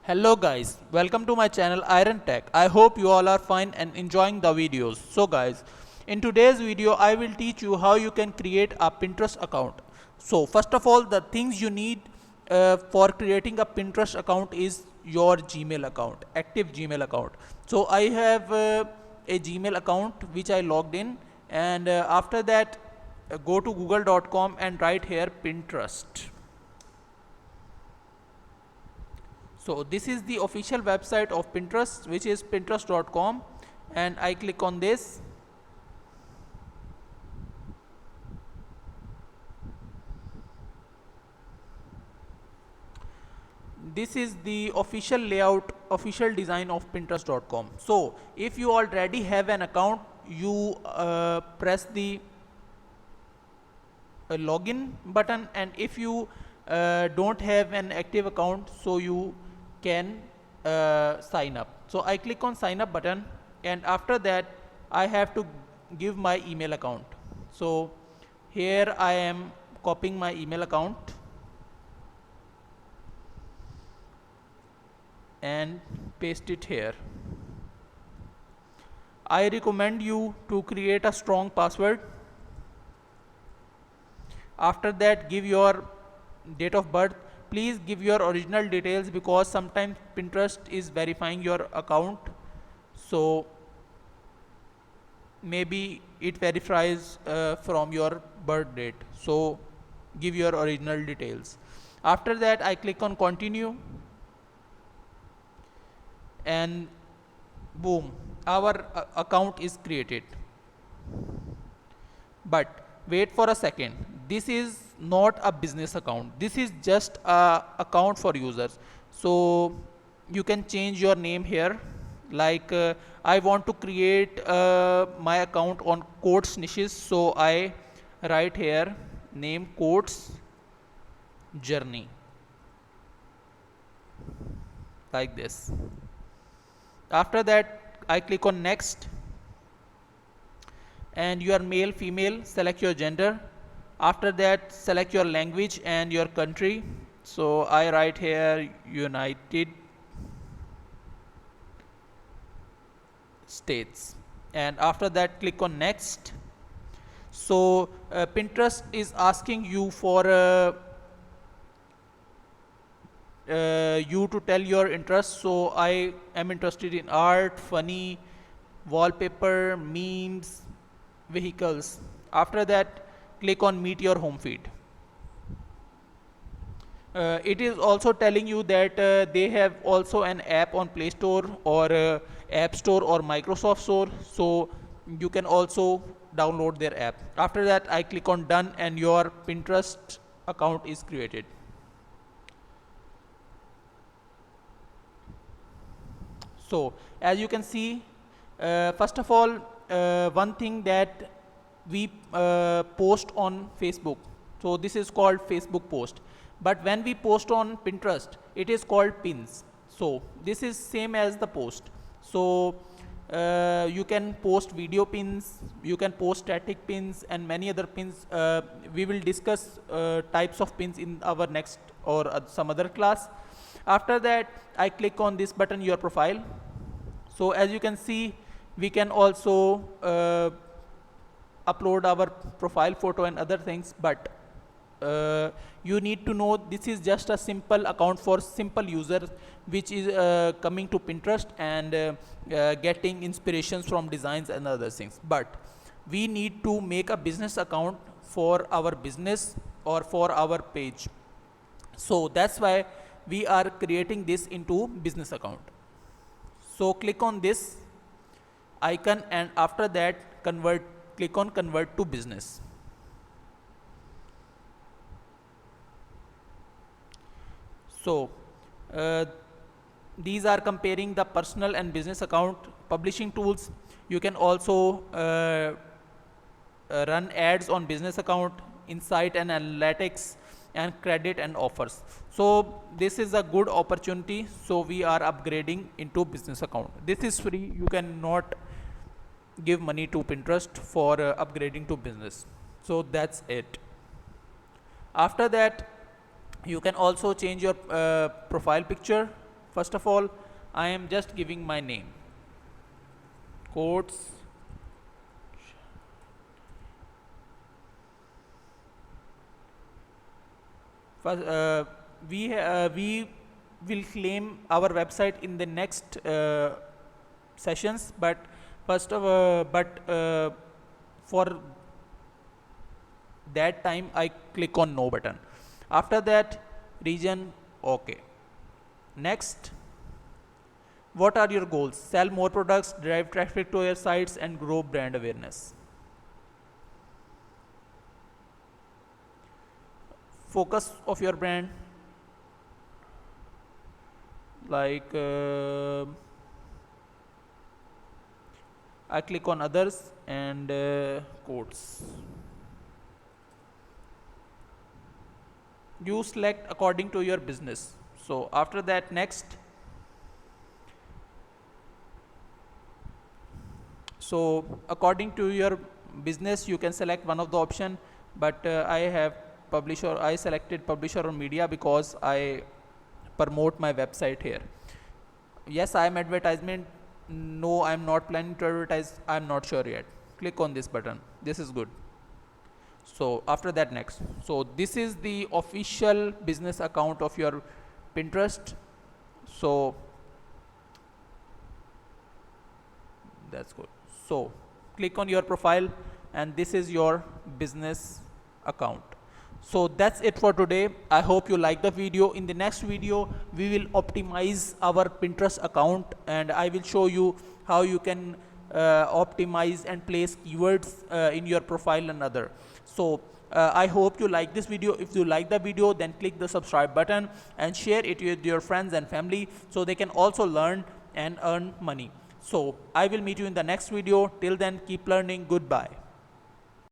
Hello guys, welcome to my channel Iron Tech. I hope you all are fine and enjoying the videos. So guys, in today's video I will teach you how you can create a Pinterest account. So first of all, the things you need for creating a Pinterest account is your Gmail account, active Gmail account. So I have a Gmail account which I logged in, and after that go to google.com and write here Pinterest. So this is the official website of Pinterest, which is pinterest.com, and I click on this. This is the official layout, official design of pinterest.com. So if you already have an account, you press the login button, and if you don't have an active account, so you can sign up. So I click on sign up button, and after that I have to give my email account. So here I am copying my email account and paste it here. I recommend you to create a strong password. After that, give your date of birth. Please give your original details, because sometimes Pinterest is verifying your account, so maybe it verifies from your birth date. So give your original details. After that I click on continue, and boom, our account is created. But wait for a second, this is not a business account, this is just a account for users. So you can change your name here, like I want to create my account on quotes niches, so I write here name quotes journey, like this. After that I click on next, and you are male, female, select your gender. After that select your language and your country. So I write here United States, and after that click on next. So Pinterest is asking you for you to tell your interests. So I am interested in art, funny, wallpaper, memes, vehicles. After that click on meet your home feed. It is also telling you that they have also an app on Play Store or App Store or Microsoft Store, so you can also download their app. After that I click on done, and your Pinterest account is created. So as you can see, first of all, one thing that we post on Facebook, so this is called Facebook post, but when we post on Pinterest, it is called pins. So this is same as the post. So you can post video pins, you can post static pins, and many other pins. We will discuss types of pins in our next or some other class. After that I click on this button, your profile. So as you can see, we can also upload our profile photo and other things, but you need to know this is just a simple account for simple users, which is coming to Pinterest and getting inspirations from designs and other things. But we need to make a business account for our business or for our page. So that's why we are creating this into business account. So click on this icon, and after that click on convert to business. So these are comparing the personal and business account. Publishing tools, you can also run ads on business account, insight and analytics, and credit and offers. So this is a good opportunity, so we are upgrading into business account. This is free, you cannot give money to Pinterest for upgrading to business. So that's it. After that you can also change your profile picture. first of all I am just giving my name, quotes first. We will claim our website in the next sessions, but first of for that time I click on no button. After that, region, okay. Next, what are your goals? Sell more products, drive traffic to your sites, and grow brand awareness. Focus of your brand, like I click on others and quotes. You select according to your business. So after that, next, so according to your business you can select one of the option, but I have publisher, I selected publisher or media because I promote my website here. Yes, I am advertisement. No, I am not planning to advertise. I am not sure yet. Click on this button. This is good. So after that, next. So this is the official business account of your Pinterest. So that's good. So click on your profile and this is your business account. So that's it for today. I hope you like the video. In the next video we will optimize our Pinterest account and I will show you how you can optimize and place keywords in your profile and other. So I hope you like this video. If you like the video, then click the subscribe button and share it with your friends and family so they can also learn and earn money. So I will meet you in the next video. Till then, keep learning. Goodbye.